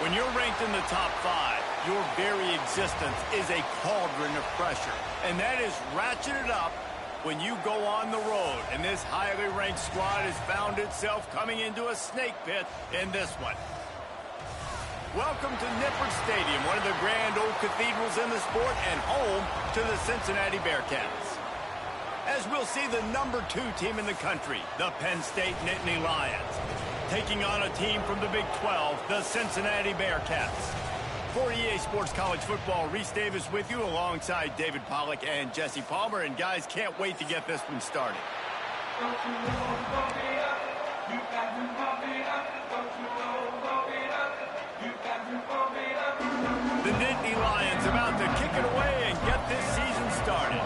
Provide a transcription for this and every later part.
When you're ranked in the top 5, your very existence is a cauldron of pressure. And that is ratcheted up when you go on the road. And this highly ranked squad has found itself coming into a snake pit in this one. Welcome to Nippert Stadium, one of the grand old cathedrals in the sport and home to the Cincinnati Bearcats. As we'll see the number 2 team in the country, the Penn State Nittany Lions, taking on a team from the Big 12, the Cincinnati Bearcats. For EA Sports College Football, Reese Davis with you alongside David Pollack and Jesse Palmer. And guys, can't wait to get this one started. The Nittany Lions about to kick it away and get this season started.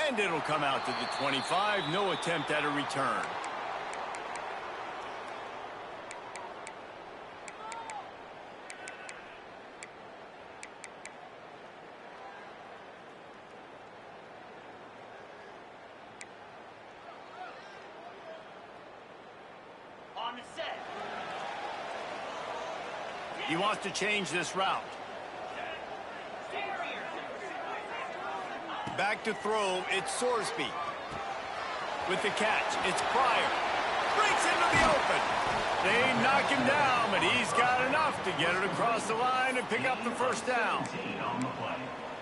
And it'll come out to the 25. No attempt at a return. On the set. He wants to change this route. Back to throw, it's Sorsby. With the catch, it's Pryor. Breaks into the open. They knock him down, but he's got enough to get it across the line and pick up the first down.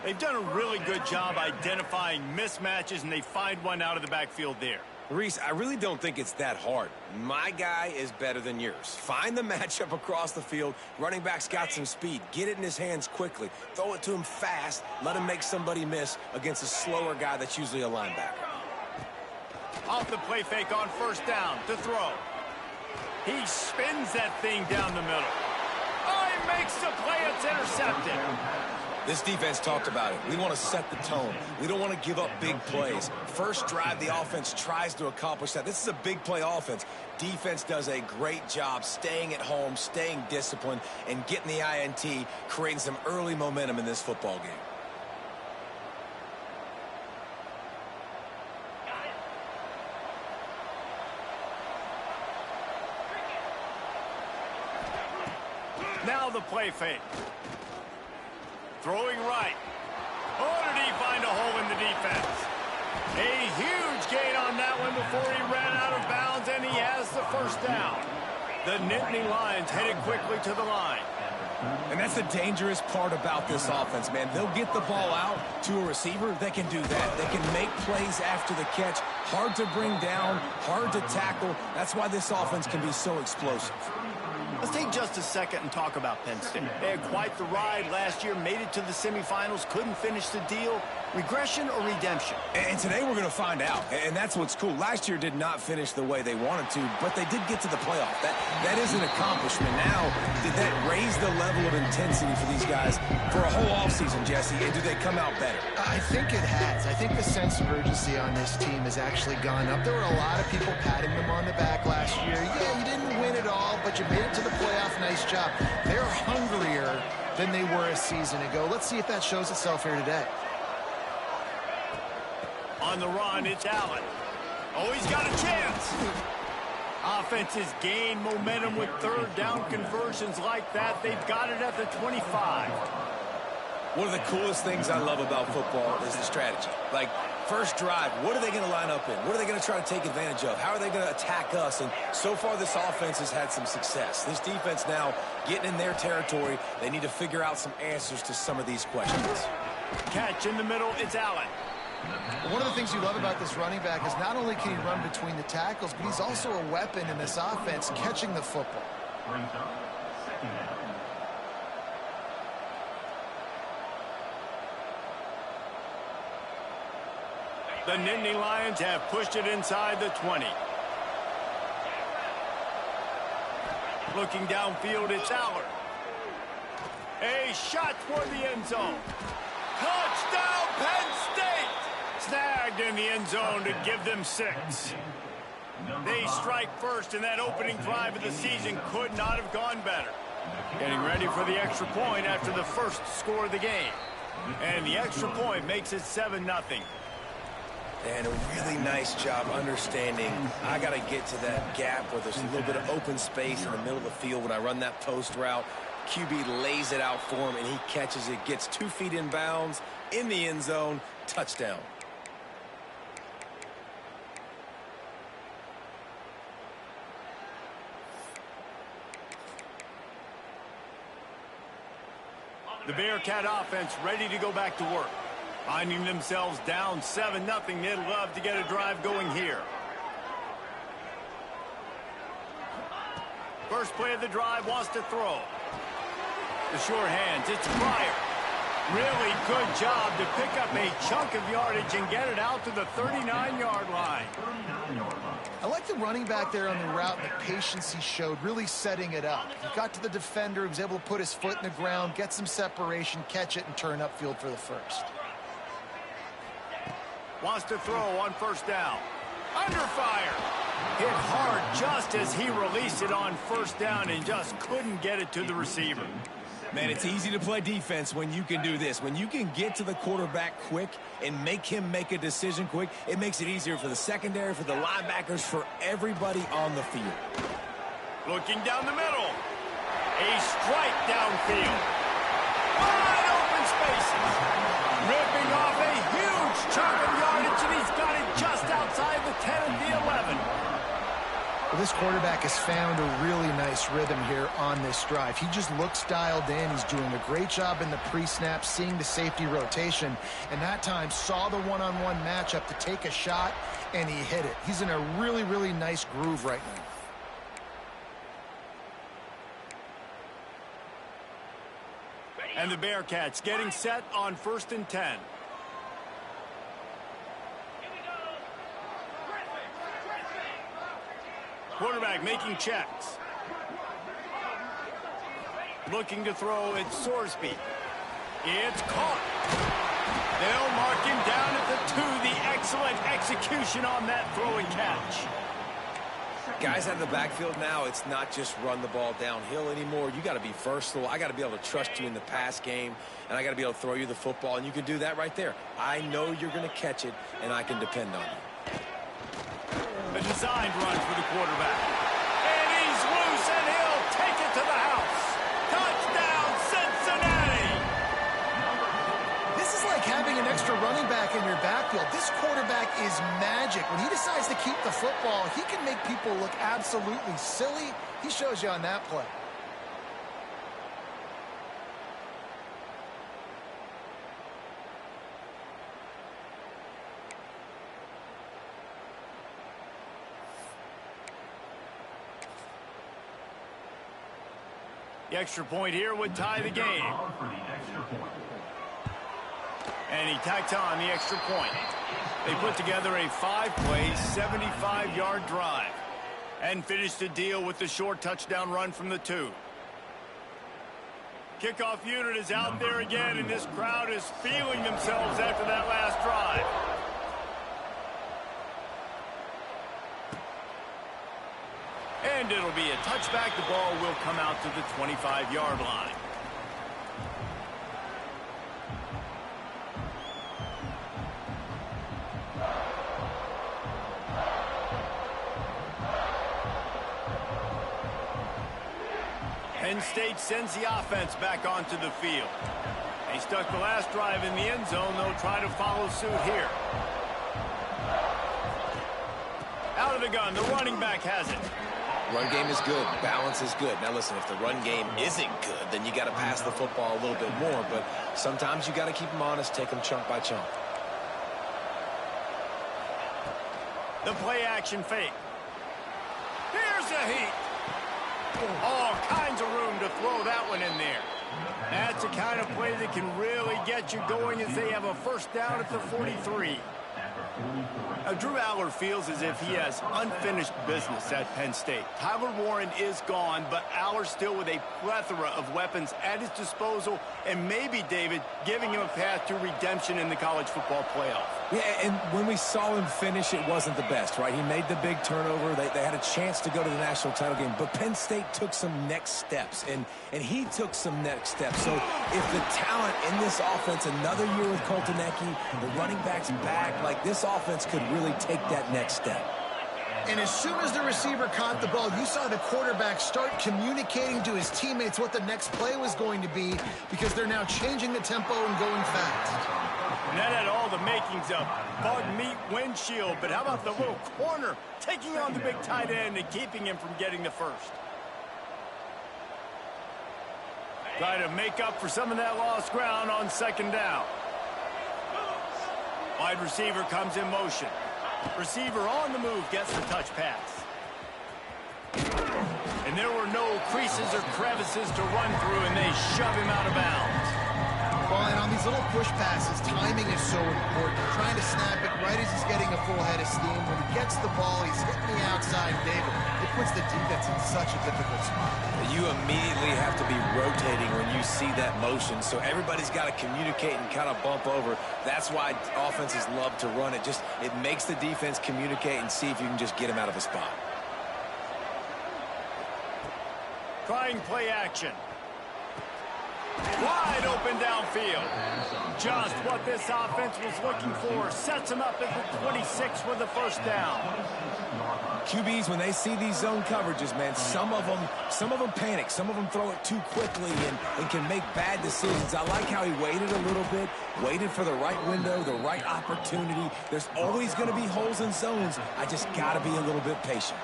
They've done a really good job identifying mismatches, and they find one out of the backfield there. Reese, I really don't think it's that hard. My guy is better than yours. Find the matchup across the field. Running back's got some speed. Get it in his hands quickly. Throw it to him fast. Let him make somebody miss against a slower guy that's usually a linebacker. Off the play fake on first down to throw. He spins that thing down the middle. Oh, he makes the play. It's intercepted. This defense talked about it. We want to set the tone. We don't want to give up big plays. First drive, the offense tries to accomplish that. This is a big play offense. Defense does a great job staying at home, staying disciplined, and getting the INT, creating some early momentum in this football game. Now the play fake. Throwing right. Oh, did he find a hole in the defense? A huge gain on that one before he ran out of bounds, and he has the first down. The Nittany Lions headed quickly to the line. And that's the dangerous part about this offense, man. They'll get the ball out to a receiver. They can do that. They can make plays after the catch. Hard to bring down, hard to tackle. That's why this offense can be so explosive. Let's take just a second and talk about Penn State. They had quite the ride last year, made it to the semifinals, couldn't finish the deal. Regression or redemption? And today we're going to find out, and that's what's cool. Last year did not finish the way they wanted to, but they did get to the playoff. That is an accomplishment. Now, did that raise the level of intensity for these guys for a whole offseason, Jesse, and do they come out better? I think it has. I think the sense of urgency on this team has actually gone up. There were a lot of people patting them on the back last year. Yeah, you didn't win it all, but you made it to the playoff. Nice job. They're hungrier than they were a season ago. Let's see if that shows itself here today. On the run, it's Allen. Oh, he's got a chance. Offense has gained momentum with third down conversions like that. They've got it at the 25. One of the coolest things I love about football is the strategy. Like, first drive, what are they going to line up in? What are they going to try to take advantage of? How are they going to attack us? And so far, this offense has had some success. This defense now getting in their territory. They need to figure out some answers to some of these questions. Catch in the middle, it's Allen. One of the things you love about this running back is not only can he run between the tackles, but he's also a weapon in this offense, catching the football. The Nittany Lions have pushed it inside the 20. Looking downfield, it's Allard. A shot toward the end zone. Touchdown, Penn State! Snagged in the end zone to give them 6. They strike first, and that opening drive of the season could not have gone better. Getting ready for the extra point after the first score of the game. And the extra point makes it 7-0. And a really nice job understanding I got to get to that gap where there's a little bit of open space in the middle of the field when I run that post route. QB lays it out for him, and he catches it, gets 2 feet in bounds, in the end zone, touchdown. The Bearcat offense ready to go back to work. Finding themselves down 7-0, they'd love to get a drive going here. First play of the drive, wants to throw. The sure hands, it's Pryor. Really good job to pick up a chunk of yardage and get it out to the 39-yard line. I like the running back there on the route and the patience he showed, really setting it up. He got to the defender, he was able to put his foot in the ground, get some separation, catch it, and turn upfield for the first. Wants to throw on first down. Under fire. Hit hard just as he released it on first down and just couldn't get it to the receiver. Man, it's easy to play defense when you can do this. When you can get to the quarterback quick and make him make a decision quick, it makes it easier for the secondary, for the linebackers, for everybody on the field. Looking down the middle. A strike downfield. Wide open spaces. Ripping off a huge chunk of yardage, and he's got it just outside the 10 of the 11. Well, this quarterback has found a really nice rhythm here on this drive. He just looks dialed in. He's doing a great job in the pre-snap, seeing the safety rotation, and that time saw the one-on-one matchup to take a shot, and he hit it. He's in a really, really nice groove right now. And the Bearcats getting set on 1st and 10. Quarterback making checks. Looking to throw, it's Sorsby. It's caught. They'll mark him down at the 2. The excellent execution on that throw and catch. Guys out of the backfield now, it's not just run the ball downhill anymore. You got to be versatile. I got to be able to trust you in the pass game, and I got to be able to throw you the football, and you can do that right there. I know you're going to catch it, and I can depend on you. A designed run for the quarterback. And he's loose, and he'll take it to the house. Touchdown, Cincinnati! This is like having an extra running back in your backfield. This quarterback is magic. When he decides to keep the football, he can make people look absolutely silly. He shows you on that play. The extra point here would tie the game. And he tacked on the extra point. They put together a 5-play, 75-yard drive and finished the deal with the short touchdown run from the 2. Kickoff unit is out there again, and this crowd is feeling themselves after that last drive. And it'll be a touchback. The ball will come out to the 25-yard line. Penn State sends the offense back onto the field. They stuck the last drive in the end zone. They'll try to follow suit here. Out of the gun, the running back has it. Run game is good. Balance is good. Now, listen, if the run game isn't good, then you got to pass the football a little bit more. But sometimes you got to keep them honest, take them chunk by chunk. The play action fake. Here's a heat. All kinds of room to throw that one in there. That's the kind of play that can really get you going as they have a first down at the 43. Now, Drew Aller feels as if he has unfinished business at Penn State. Tyler Warren is gone, but Aller still with a plethora of weapons at his disposal, and maybe, David, giving him a path to redemption in the college football playoff. Yeah, and when we saw him finish, it wasn't the best, right? He made the big turnover. They had a chance to go to the national title game, but Penn State took some next steps, and he took some next steps. So if the talent in this offense. Another year with Koltanecki, the running backs back. Like, this offense could really take that next step. And as soon as the receiver caught the ball, you saw the quarterback start communicating to his teammates what the next play was going to be, because they're now changing the tempo and going fast. And that had all the makings of bug meat windshield. But how about the little corner taking on the big tight end and keeping him from getting the first? Try to make up for some of that lost ground on second down. Wide receiver comes in motion. Receiver on the move gets the touch pass. And there were no creases or crevices to run through, and they shove him out of bounds. Well, and on these little push passes, timing is so important. Trying to snap it right as he's getting a full head of steam. When he gets the ball, he's hitting the outside, David. It puts the defense in such a difficult spot. You immediately have to be rotating when you see that motion, so everybody's got to communicate and kind of bump over. That's why offenses love to run it. It makes the defense communicate and see if you can just get him out of a spot. Trying play action. Wide open downfield. Just what this offense was looking for. Sets him up at the 26 with the first down. QBs, when they see these zone coverages, man, some of them panic. Some of them throw it too quickly and can make bad decisions. I like how he waited a little bit, waited for the right window, the right opportunity. There's always going to be holes in zones. I just got to be a little bit patient.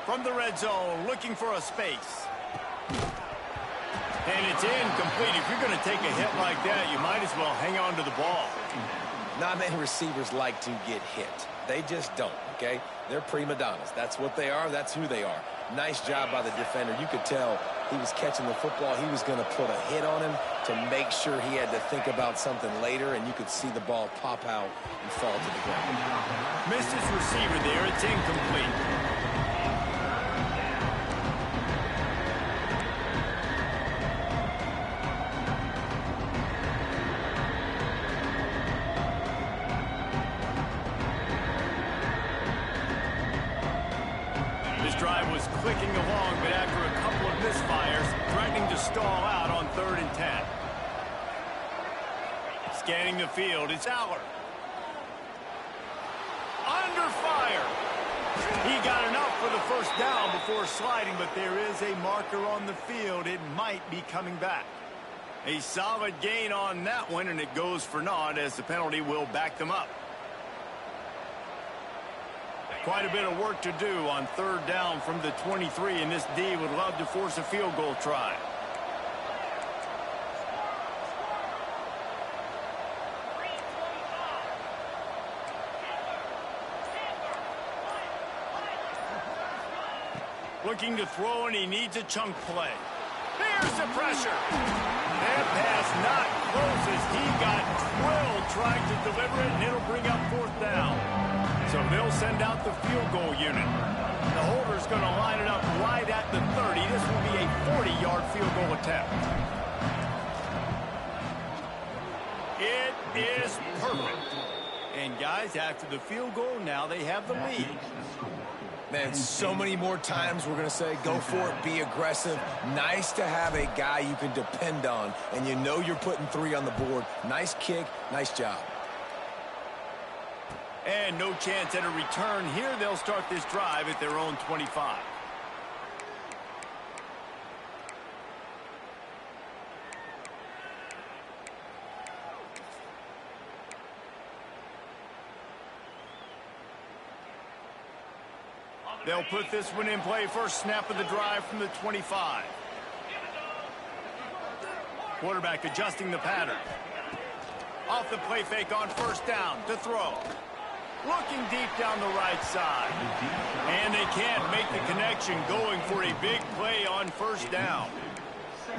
From the red zone, looking for a space. And it's incomplete. If you're going to take a hit like that, you might as well hang on to the ball. Not many receivers like to get hit. They just don't, okay? They're prima donnas. That's what they are. That's who they are. Nice job by the defender. You could tell he was catching the football. He was going to put a hit on him to make sure he had to think about something later, and you could see the ball pop out and fall to the ground. Missed his receiver there. It's incomplete. Clicking along, but after a couple of misfires, threatening to stall out on 3rd and 10. Scanning the field, it's Aller. Under fire. He got enough for the first down before sliding, but there is a marker on the field. It might be coming back. A solid gain on that one, and it goes for naught as the penalty will back them up. Quite a bit of work to do on 3rd down from the 23, and this D would love to force a field goal try. Looking to throw, and he needs a chunk play. Here's the pressure. That pass not close as he got drilled trying to deliver it, and it'll bring up 4th down. So they'll send out the field goal unit. The holder's going to line it up right at the 30. This will be a 40-yard field goal attempt. It is perfect. And, guys, after the field goal, now they have the lead. Man, so many more times we're going to say, go for it, be aggressive. Nice to have a guy you can depend on, and you know you're putting 3 on the board. Nice kick, nice job. And no chance at a return here. They'll start this drive at their own 25. They'll put this one in play. First snap of the drive from the 25. Quarterback adjusting the pattern. Off the play fake on 1st down to throw. Looking deep down the right side. And they can't make the connection, going for a big play on 1st down.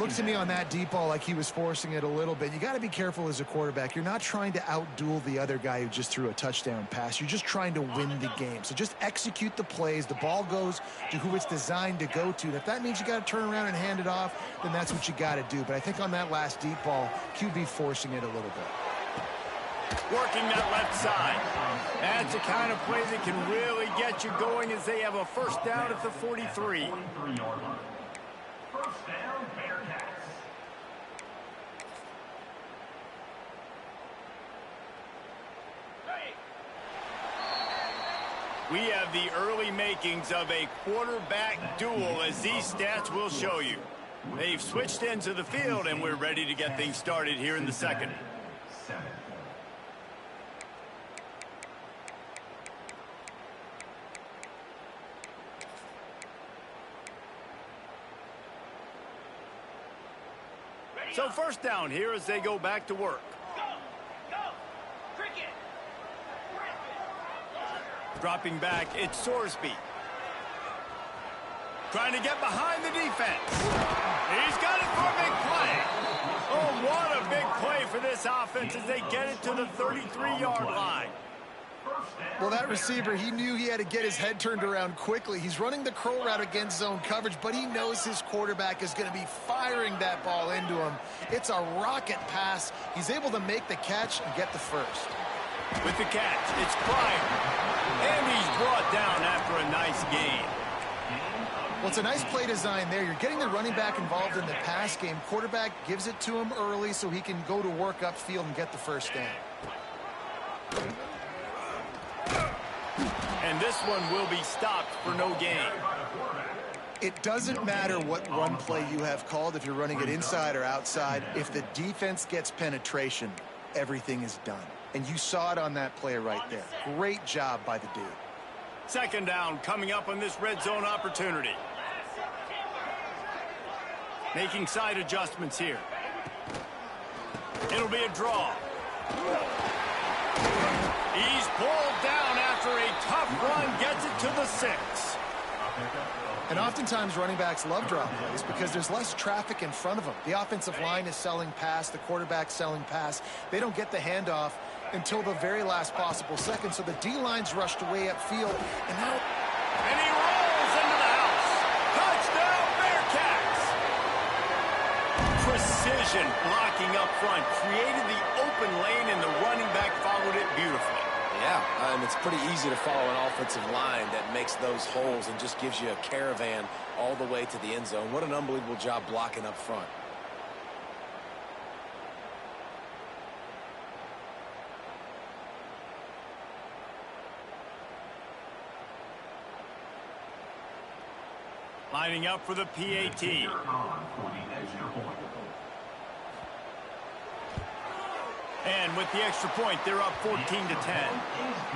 Looks to me on that deep ball like he was forcing it a little bit. You got to be careful as a quarterback. You're not trying to outduel the other guy who just threw a touchdown pass. You're just trying to win the game. So just execute the plays. The ball goes to who it's designed to go to. And if that means you got to turn around and hand it off, then that's what you got to do. But I think on that last deep ball, QB forcing it a little bit. Working that left side. That's the kind of play that can really get you going as they have a 1st down at the 43. We have the early makings of a quarterback duel, as these stats will show you. They've switched into the field, and we're ready to get things started here in the second. So first down here as they go back to work. Dropping back, it's Sorsby. Trying to get behind the defense. He's got it for a big play. Oh, what a big play for this offense as they get it to the 33-yard line. Well, that receiver, he knew he had to get his head turned around quickly. He's running the curl route against zone coverage, but he knows his quarterback is going to be firing that ball into him. It's a rocket pass. He's able to make the catch and get the first. With the catch, it's Pryor. And he's brought down after a nice gain. Well, it's a nice play design there. You're getting the running back involved in the pass game. Quarterback gives it to him early so he can go to work upfield and get the first down. And this one will be stopped for no gain. It doesn't matter what run play you have called, if you're running it inside or outside. If the defense gets penetration, everything is done. And you saw it on that play right there. Great job by the dude. Second down coming up on this red zone opportunity. Making side adjustments here. It'll be a draw. He's pulled down after a tough run, gets it to the 6. And oftentimes running backs love draw plays because there's less traffic in front of them. The offensive line is selling pass, the quarterback's selling pass. They don't get the handoff until the very last possible second, so the D-line's rushed away upfield. And now... And he rolls into the house. Touchdown, Bearcats! Precision blocking up front created the open lane, and the running back followed it beautifully. Yeah, and it's pretty easy to follow an offensive line that makes those holes and just gives you a caravan all the way to the end zone. What an unbelievable job blocking up front. Lining up for the PAT. And with the extra point, they're up 14-10.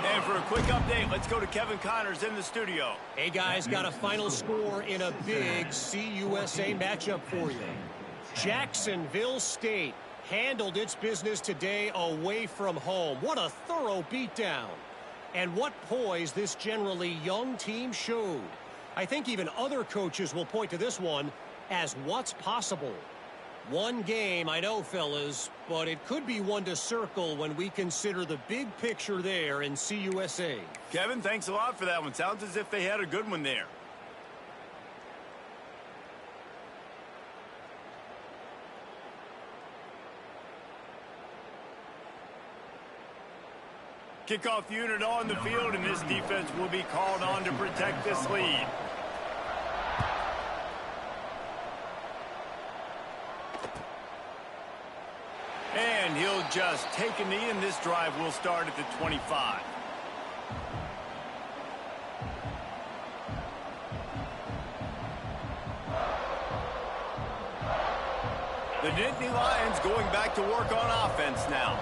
And for a quick update, let's go to Kevin Connors in the studio. Hey, guys, got a final score in a big CUSA matchup for you. Jacksonville State handled its business today away from home. What a thorough beatdown. And what poise this generally young team showed. I think even other coaches will point to this one as what's possible. One game, I know, fellas, but it could be one to circle when we consider the big picture there in CUSA. Kevin, thanks a lot for that one. Sounds as if they had a good one there. Kickoff unit on the field, and this defense will be called on to protect this lead. And he'll just take a knee, and this drive will start at the 25. The Nittany Lions going back to work on offense now.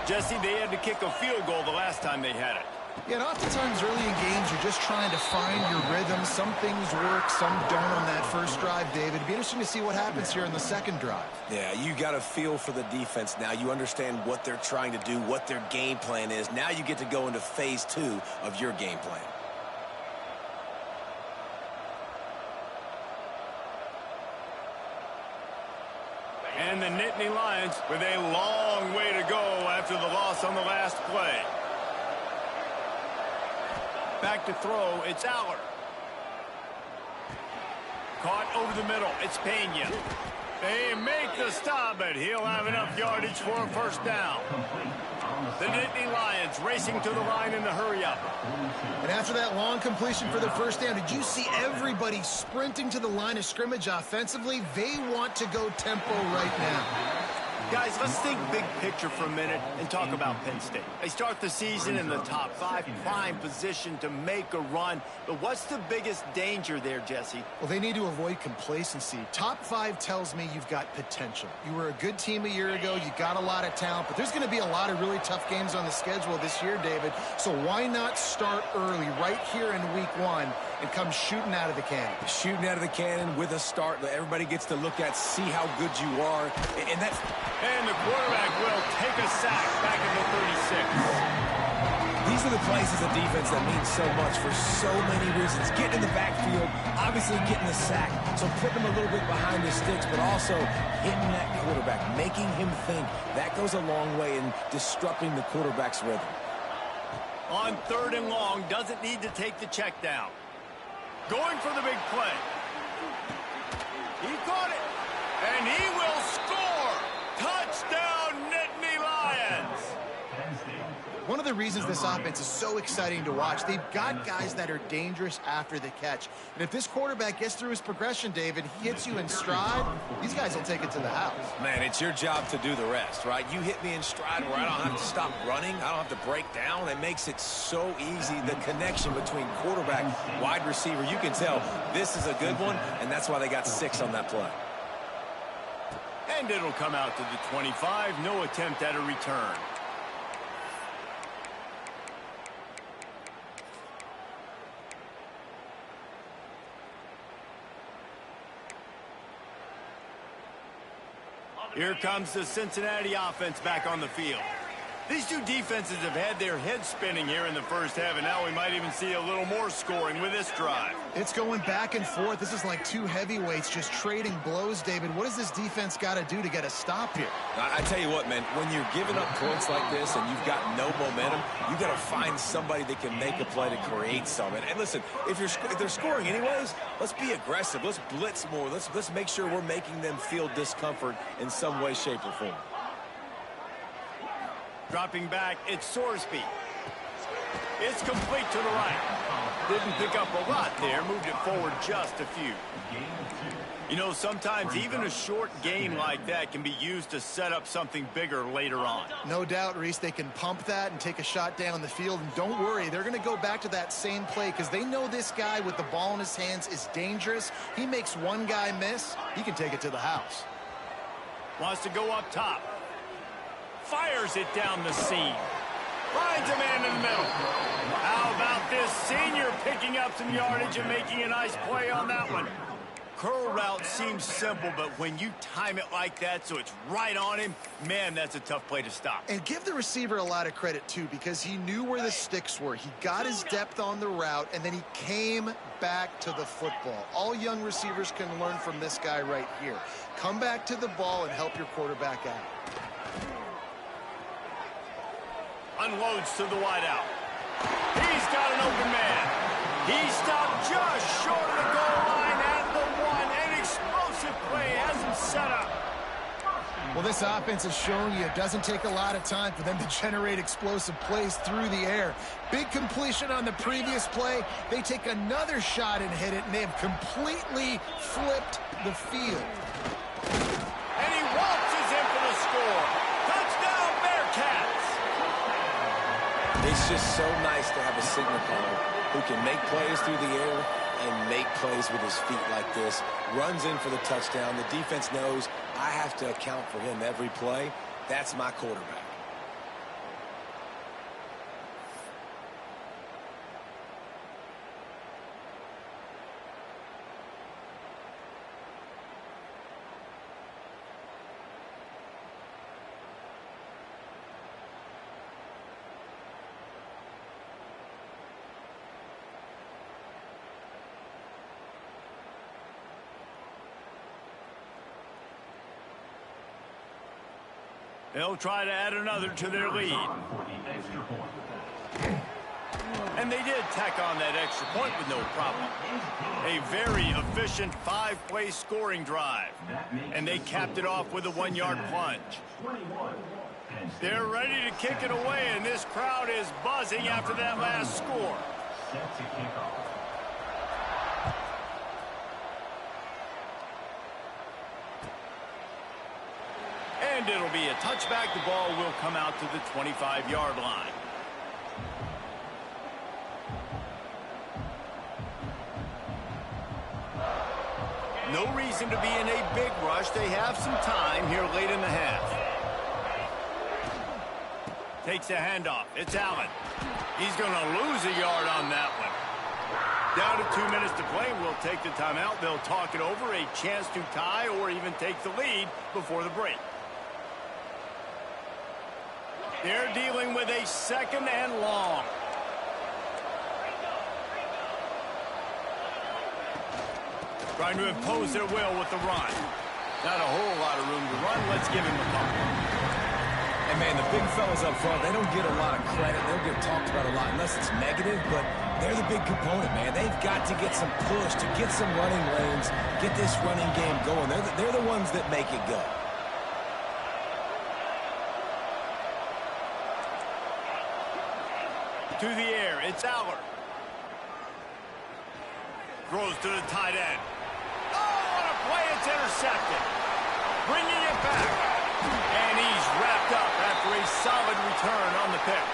Jesse, they had to kick a field goal the last time they had it. Yeah, and oftentimes early in games, you're just trying to find your rhythm. Some things work, some don't on that first drive, David. It'd be interesting to see what happens here in the second drive. Yeah, you got a feel for the defense now. You understand what they're trying to do, what their game plan is. Now you get to go into phase 2 of your game plan. And the Nittany Lions with a long way to go after the loss on the last play. Back to throw, it's Aller. Caught over the middle, it's Pena. They make the stop, but he'll have enough yardage for a first down. The Nittany Lions racing to the line in the hurry-up. And after that long completion for the first down, did you see everybody sprinting to the line of scrimmage offensively? They want to go tempo right now. Guys, let's think big picture for a minute and talk about Penn State. They start the season in the top 5, prime position to make a run. But what's the biggest danger there, Jesse? Well, they need to avoid complacency. Top 5 tells me you've got potential. You were a good team a year ago. You got a lot of talent. But there's going to be a lot of really tough games on the schedule this year, David. So why not start early right here in week 1 and come shooting out of the cannon? Shooting out of the cannon with a start that everybody gets to look at, see how good you are. And that's... And the quarterback will take a sack back in the 36. These are the plays as a defense that mean so much for so many reasons. Getting in the backfield, obviously getting the sack, so putting them a little bit behind the sticks, but also hitting that quarterback, making him think. That goes a long way in disrupting the quarterback's rhythm. On 3rd and long, doesn't need to take the check down. Going for the big play. He caught it, and he will score. Touchdown, Nittany Lions! One of the reasons this offense is so exciting to watch, they've got guys that are dangerous after the catch. And if this quarterback gets through his progression, David, he hits you in stride, these guys will take it to the house. Man, it's your job to do the rest, right? You hit me in stride where I don't have to stop running. I don't have to break down. It makes it so easy. The connection between quarterback, wide receiver, you can tell this is a good one, and that's why they got 6 on that play. And it'll come out to the 25. No attempt at a return. Here comes the Cincinnati offense back on the field. These two defenses have had their heads spinning here in the first half, and now we might even see a little more scoring with this drive. It's going back and forth. This is like two heavyweights just trading blows, David. What does this defense got to do to get a stop here? I tell you what, man, when you're giving up points like this and you've got no momentum, you got to find somebody that can make a play to create something. And listen, if they're scoring anyways, let's be aggressive. Let's blitz more. Let's make sure we're making them feel discomfort in some way, shape, or form. Dropping back, it's Sorsby. It's complete to the right. Didn't pick up a lot there, moved it forward just a few. You know, sometimes even a short gain like that can be used to set up something bigger later on. No doubt, Reese, they can pump that and take a shot down the field. And don't worry, they're going to go back to that same play because they know this guy with the ball in his hands is dangerous. He makes one guy miss, he can take it to the house. Wants to go up top. Fires it down the seam. Finds a man in the middle. How about this senior picking up some yardage and making a nice play on that one? Curl route seems simple, but when you time it like that so it's right on him, man, that's a tough play to stop. And give the receiver a lot of credit, too, because he knew where the sticks were. He got his depth on the route, and then he came back to the football. All young receivers can learn from this guy right here. Come back to the ball and help your quarterback out. Unloads to the wideout. He's got an open man. He stopped just short of the goal line at the one. An explosive play has him set up. Well, this offense has shown you it doesn't take a lot of time for them to generate explosive plays through the air. Big completion on the previous play. They take another shot and hit it, and they have completely flipped the field. And he waltzes in for the score. Touchdown, Bearcats. It's just so nice to have a signal caller who can make plays through the air and make plays with his feet like this. Runs in for the touchdown. The defense knows I have to account for him every play. That's my quarterback. They'll try to add another to their lead. And they did tack on that extra point with no problem. A very efficient 5-play scoring drive. And they capped it off with a 1-yard plunge. They're ready to kick it away, and this crowd is buzzing after that last score. And it'll be a touchback. The ball will come out to the 25-yard line. No reason to be in a big rush. They have some time here late in the half. Takes a handoff. It's Allen. He's going to lose a yard on that one. Down to 2 minutes to play. We'll take the timeout. They'll talk it over. A chance to tie or even take the lead before the break. They're dealing with a 2nd and long. Trying to impose their will with the run. Not a whole lot of room to run. Let's give him a pump. And, man, the big fellas up front, they don't get a lot of credit. They don't get talked about a lot unless it's negative, but they're the big component, man. They've got to get some push, to get some running lanes, get this running game going. They're the ones that make it go. To the air, it's Aller. Throws to the tight end. Oh, what a play, it's intercepted. Bringing it back. And he's wrapped up after a solid return on the pick.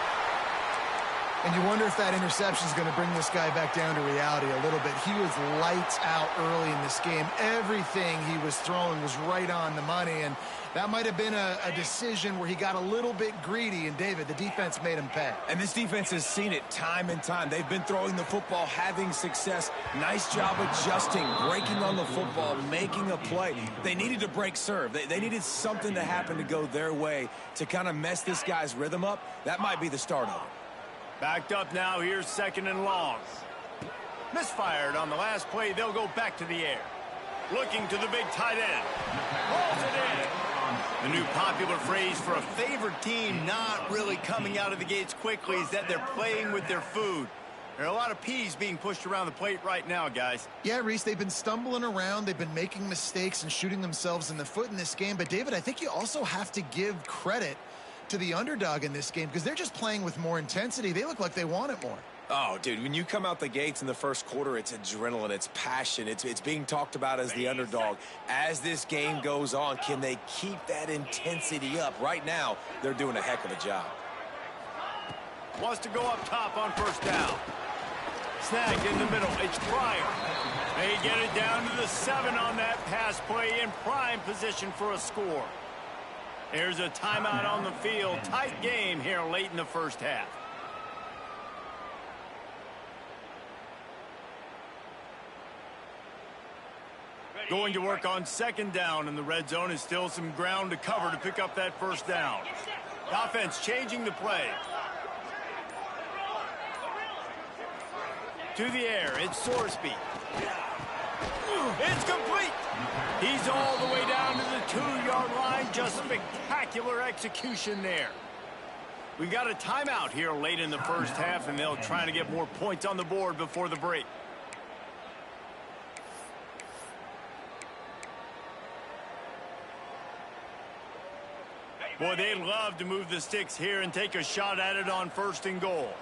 And you wonder if that interception is going to bring this guy back down to reality a little bit. He was lights out early in this game. Everything he was throwing was right on the money, and that might have been a decision where he got a little bit greedy, and David, the defense made him pay. And this defense has seen it time and time. They've been throwing the football, having success. Nice job adjusting, breaking on the football, making a play. They needed to break serve. They needed something to happen to go their way to kind of mess this guy's rhythm up. That might be the start of it. Backed up now, here's 2nd and long. Misfired on the last play, they'll go back to the air. Looking to the big tight end. Rolls it in. The new popular phrase for a favored team not really coming out of the gates quickly is that they're playing with their food. There are a lot of peas being pushed around the plate right now, guys. Yeah, Reese, they've been stumbling around. They've been making mistakes and shooting themselves in the foot in this game. But, David, I think you also have to give credit to the underdog in this game because they're just playing with more intensity. They look like they want it more. Oh, dude, when you come out the gates in the first quarter, it's adrenaline, it's passion, it's being talked about as the underdog. As this game goes on, can they keep that intensity up? Right now, they're doing a heck of a job. Wants to go up top on 1st down. Snagged in the middle. It's Pryor. They get it down to the 7 on that pass play in prime position for a score. There's a timeout on the field. Tight game here late in the first half. Going to work on 2nd down in the red zone is still some ground to cover to pick up that 1st down. The offense changing the play. To the air, it's Sorsby. It's complete. He's all the way down to the 2-yard line. Just spectacular execution there. We got a timeout here late in the first half, and they'll try to get more points on the board before the break. Boy, they'd love to move the sticks here and take a shot at it on 1st and goal.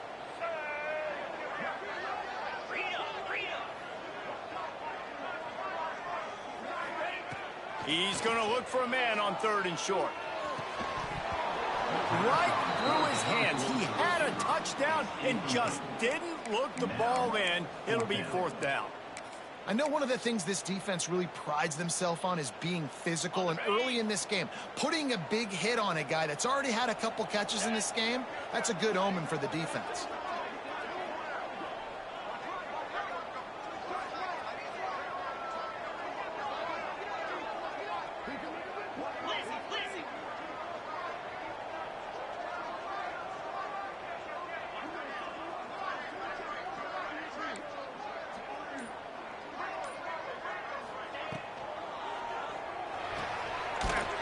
He's going to look for a man on 3rd and short. Right through his hands. He had a touchdown and just didn't look the ball in. It'll be 4th down. I know one of the things this defense really prides themselves on is being physical, and early in this game, putting a big hit on a guy that's already had a couple catches in this game, that's a good omen for the defense.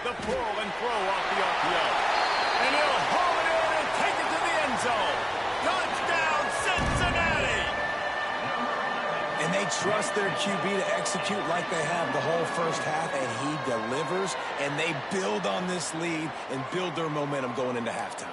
The pull and throw off the RPO. And he'll haul it in and take it to the end zone. Touchdown, Cincinnati! They trust their QB to execute like they have the whole first half, and he delivers, and they build on this lead and build their momentum going into halftime.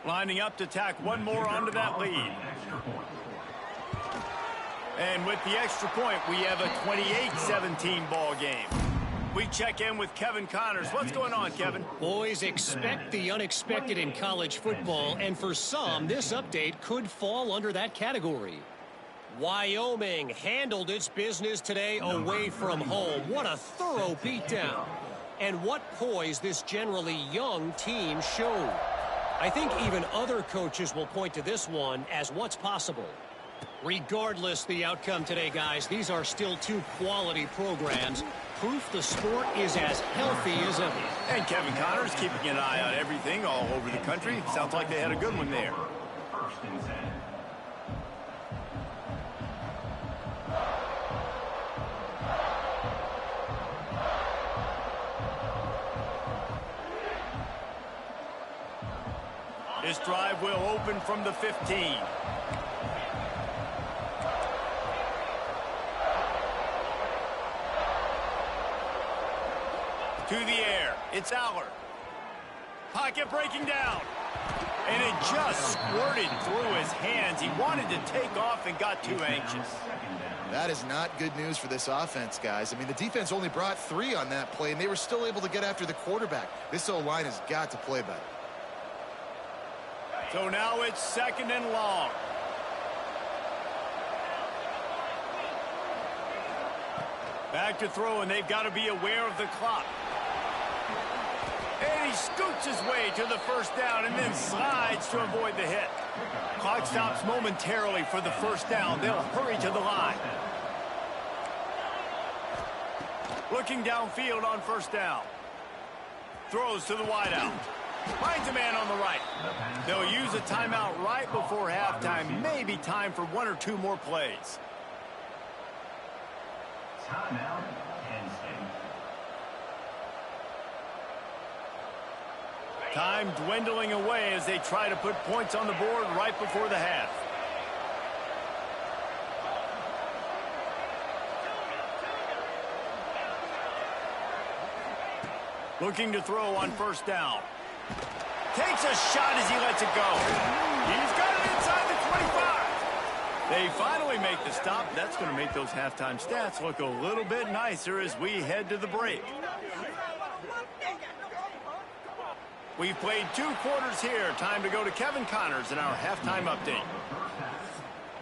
Lining up to tack one more onto that lead. And with the extra point, we have a 28-17 ball game. We check in with Kevin Connors. What's going on, Kevin? Boys, expect the unexpected in college football, and for some, this update could fall under that category. Wyoming handled its business today away from home. What a thorough beatdown. And what poise this generally young team showed. I think even other coaches will point to this one as what's possible. Regardless the outcome today, guys, these are still two quality programs. Proof the sport is as healthy as ever. And Kevin Connors keeping an eye on everything all over the country. Sounds like they had a good one there. This drive will open from the 15. To the air. It's Aller. Pocket breaking down. And it just squirted through his hands. He wanted to take off and got too anxious. That is not good news for this offense, guys. I mean, the defense only brought 3 on that play, and they were still able to get after the quarterback. This O-line has got to play better. So now it's 2nd and long. Back to throw, and they've got to be aware of the clock. And he scoots his way to the first down and then slides to avoid the hit. Clock stops momentarily for the first down. They'll hurry to the line. Looking downfield on first down. Throws to the wideout. Finds a man on the right. They'll use a timeout right before halftime. Maybe time for 1 or 2 more plays. Timeout, Penn State. Time dwindling away as they try to put points on the board right before the half. Looking to throw on first down. Takes a shot as he lets it go. He's got it inside the 25. They finally make the stop. That's going to make those halftime stats look a little bit nicer as we head to the break. We've played 2 quarters here. Time to go to Kevin Connors in our halftime update.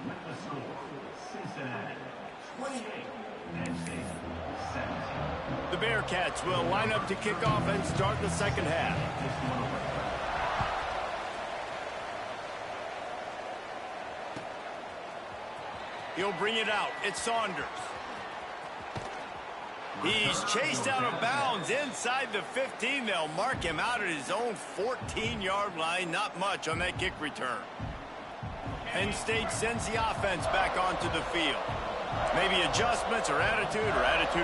With the score, Cincinnati 28, Penn State 17. The Bearcats will line up to kick off and start the second half. He'll bring it out. It's Saunders. He's chased out of bounds inside the 15. They'll mark him out at his own 14-yard line. Not much on that kick return. Penn State sends the offense back onto the field. Maybe adjustments or attitude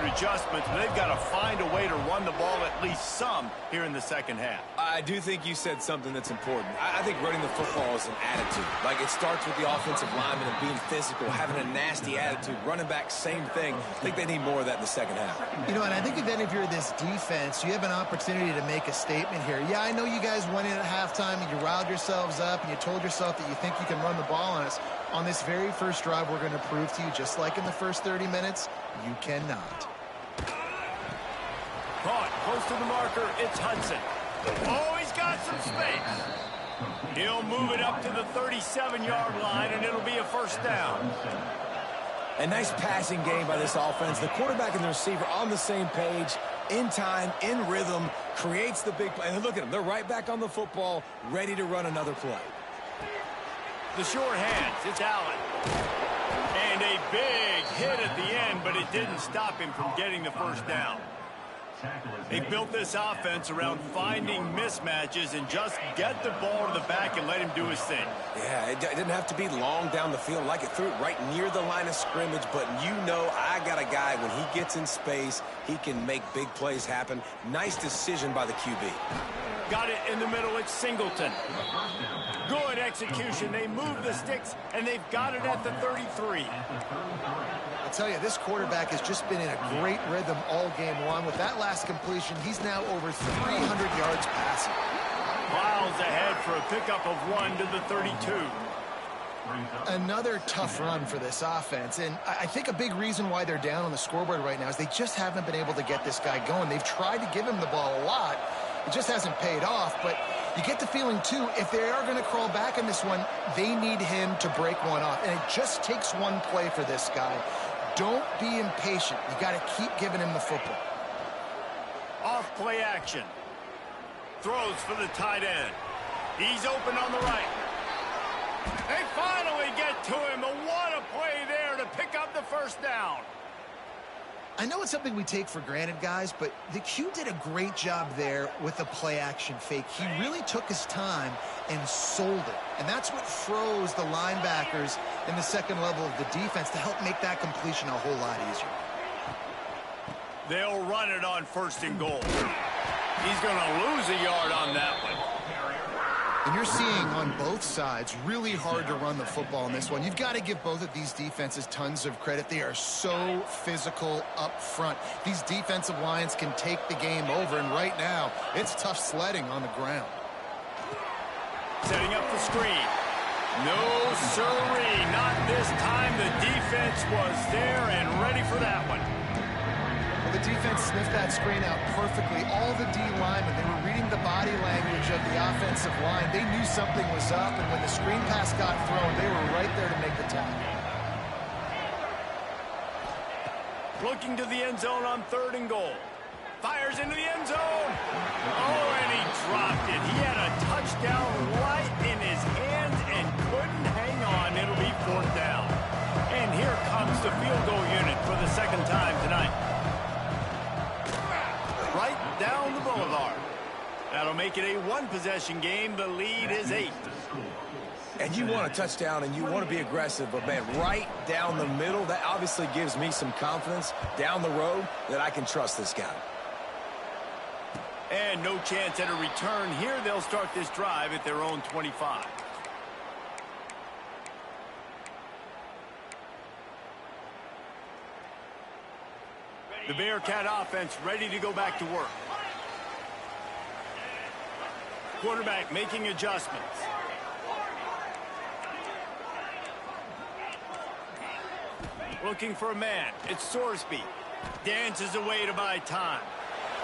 adjustments, but they've got to find a way to run the ball at least some here in the second half. I do think you said something that's important. I think running the football is an attitude. Like, it starts with the offensive lineman and being physical, having a nasty attitude. Running back, same thing. I think they need more of that in the second half. You know, and I think if any of you are this defense, you have an opportunity to make a statement here. Yeah, I know you guys went in at halftime and you riled yourselves up and you told yourself that you think you can run the ball on us. On this very first drive, we're going to prove to you, just like in the first 30 minutes, you cannot. Caught close to the marker. It's Hudson. Oh, he's got some space. He'll move it up to the 37-yard line, and it'll be a first down. A nice passing game by this offense. The quarterback and the receiver on the same page, in time, in rhythm, creates the big play. And look at them. They're right back on the football, ready to run another play. The short hands. It's Allen. And a big hit at the end, but it didn't stop him from getting the first down. Tackle is They made. built this offense around finding mismatches and just get the ball to the back and let him do his thing. Yeah, it didn't have to be long down the field. Like it threw it right near the line of scrimmage, but you know I got a guy, when he gets in space, he can make big plays happen. Nice decision by the QB. Got it in the middle. It's Singleton. Good execution. They move the sticks, and they've got it at the 33. I'll tell you, this quarterback has just been in a great rhythm all game long. With that last completion, he's now over 300 yards passing. Miles ahead for a pickup of 1 to the 32. Another tough run for this offense, and I think a big reason why they're down on the scoreboard right now is they just haven't been able to get this guy going. They've tried to give him the ball a lot. It just hasn't paid off, but you get the feeling, too, if they are going to crawl back in this one, they need him to break one off, and it just takes one play for this guy. Don't be impatient. You got to keep giving him the football. Off play action. Throws for the tight end. He's open on the right. They finally get to him. What a play there to pick up the first down. I know it's something we take for granted, guys, but the Q did a great job there with the play-action fake. He really took his time and sold it. And that's what froze the linebackers in the second level of the defense to help make that completion a whole lot easier. They'll run it on 1st and goal. He's going to lose a yard on that one. And you're seeing on both sides really hard to run the football in this one. You've got to give both of these defenses tons of credit. They are so physical up front. These defensive lines can take the game over, and right now it's tough sledding on the ground. Setting up the screen. No siree, not this time. The defense was there and ready for that one. Well, the defense sniffed that screen out perfectly. All the D linemen, they were reading the body language of the offensive line. They knew something was up, and when the screen pass got thrown, they were right there to make the tackle. Looking to the end zone on 3rd and goal. Fires into the end zone. Oh, and he dropped it. He had a touchdown right in his hands and couldn't hang on. It'll be 4th down. And here comes the field goal unit for the 2nd time tonight. Right down the boulevard. That'll make it a 1-possession game. The lead is 8. And you want a touchdown and you want to be aggressive, but, man, right down the middle, that obviously gives me some confidence down the road that I can trust this guy. And no chance at a return here. They'll start this drive at their own 25. The Bearcat offense ready to go back to work. Quarterback making adjustments. Looking for a man. It's Sorsby. Dances away to buy time.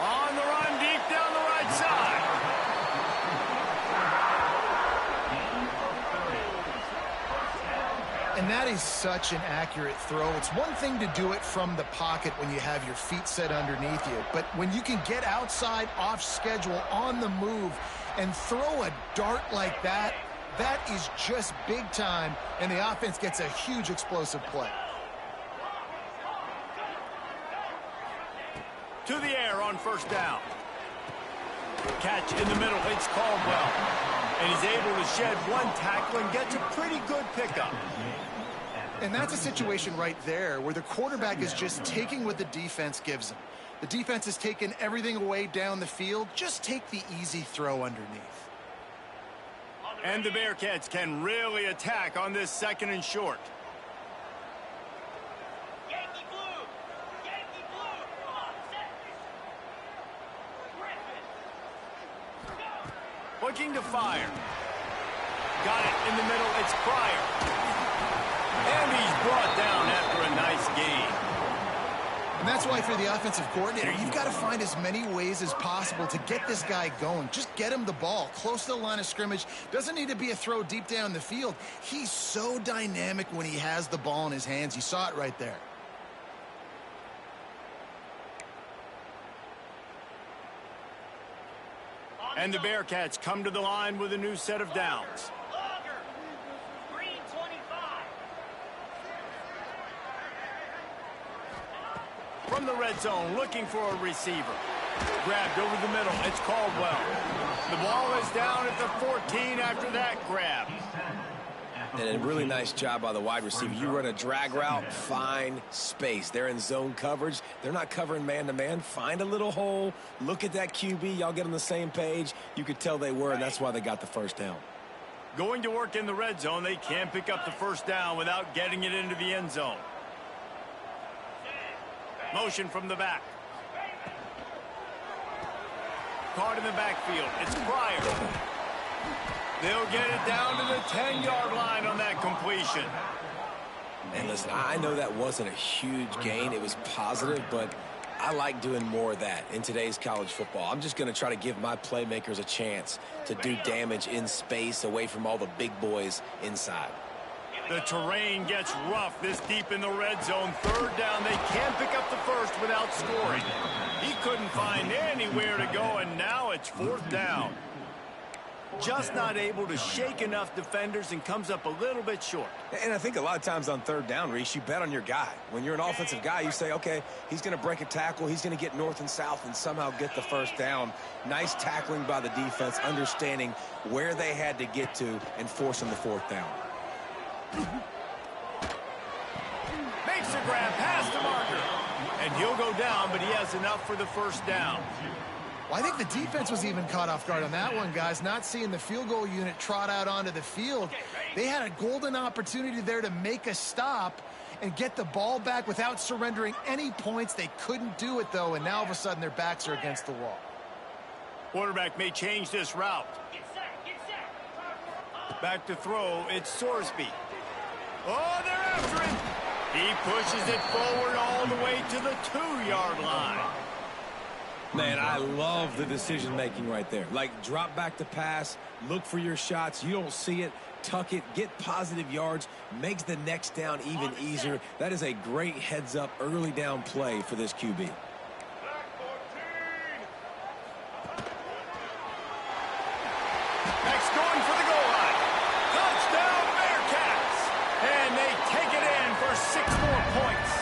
On the run, deep down the right side. And that is such an accurate throw. It's one thing to do it from the pocket when you have your feet set underneath you, but when you can get outside, off schedule, on the move, and throw a dart like that, that is just big time, and the offense gets a huge explosive play. To the air on 1st down. Catch in the middle. It's Caldwell. And he's able to shed one tackle and gets a pretty good pickup. And that's a situation right there where the quarterback is just taking what the defense gives him. The defense has taken everything away down the field. Just take the easy throw underneath. And the Bearcats can really attack on this 2nd and short. Yankee blue! Yankee blue! On set! Griffin! Looking to fire. Got it in the middle. It's Pryor. And he's brought down after a nice gain. And that's why for the offensive coordinator, you've got to find as many ways as possible to get this guy going. Just get him the ball close to the line of scrimmage. Doesn't need to be a throw deep down the field. He's so dynamic when he has the ball in his hands. You saw it right there. And the Bearcats come to the line with a new set of downs. Longer! Green 25! From the red zone, looking for a receiver. Grabbed over the middle. It's Caldwell. The ball is down at the 14 after that grab. And a really nice job by the wide receiver. You run a drag route, find space. They're in zone coverage. They're not covering man-to-man. Find a little hole. Look at that QB. Y'all get on the same page. You could tell they were, and that's why they got the first down. Going to work in the red zone, they can pick up the first down without getting it into the end zone. Motion from the back. Caught in the backfield. It's Pryor. They'll get it down to the 10-yard line on that completion. And listen, I know that wasn't a huge gain. It was positive, but I like doing more of that in today's college football. I'm just going to try to give my playmakers a chance to do damage in space away from all the big boys inside. The terrain gets rough this deep in the red zone. Third down, they can't pick up the first without scoring. He couldn't find anywhere to go, and now it's fourth down. Just not able to shake enough defenders and comes up a little bit short. And I think a lot of times on third down, Reese, you bet on your guy. When you're an offensive guy, you say, okay, he's going to break a tackle. He's going to get north and south and somehow get the first down. Nice tackling by the defense, understanding where they had to get to and forcing the fourth down. Makes a grab past the marker. And he'll go down, but he has enough for the first down. Well, I think the defense was even caught off guard on that one, guys. Not seeing the field goal unit trot out onto the field. They had a golden opportunity there to make a stop and get the ball back without surrendering any points. They couldn't do it, though, and now all of a sudden their backs are against the wall. Quarterback may change this route. Back to throw, it's Sorsby. Oh, they're after him. He pushes it forward all the way to the 2-yard line. Man, I love the decision-making right there. Like, drop back to pass, look for your shots. You don't see it, tuck it, get positive yards, makes the next down even easier. That is a great heads-up early down play for this QB. Next going for the goal line. Touchdown, Bearcats. And they take it in for 6 more points.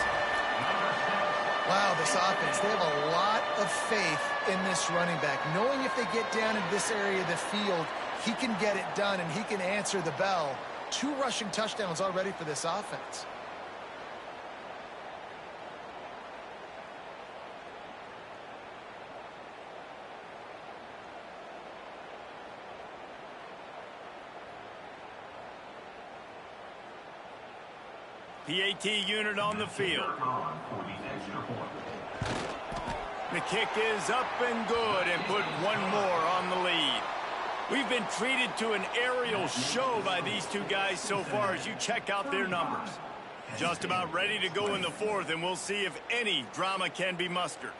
Wow, this offense, they have a lot of faith in this running back, knowing if they get down in this area of the field, he can get it done and he can answer the bell. 2 rushing touchdowns already for this offense. PAT unit on the field. The kick is up and good and put one more on the lead. We've been treated to an aerial show by these two guys so far as you check out their numbers. Just about ready to go in the fourth, and we'll see if any drama can be mustered.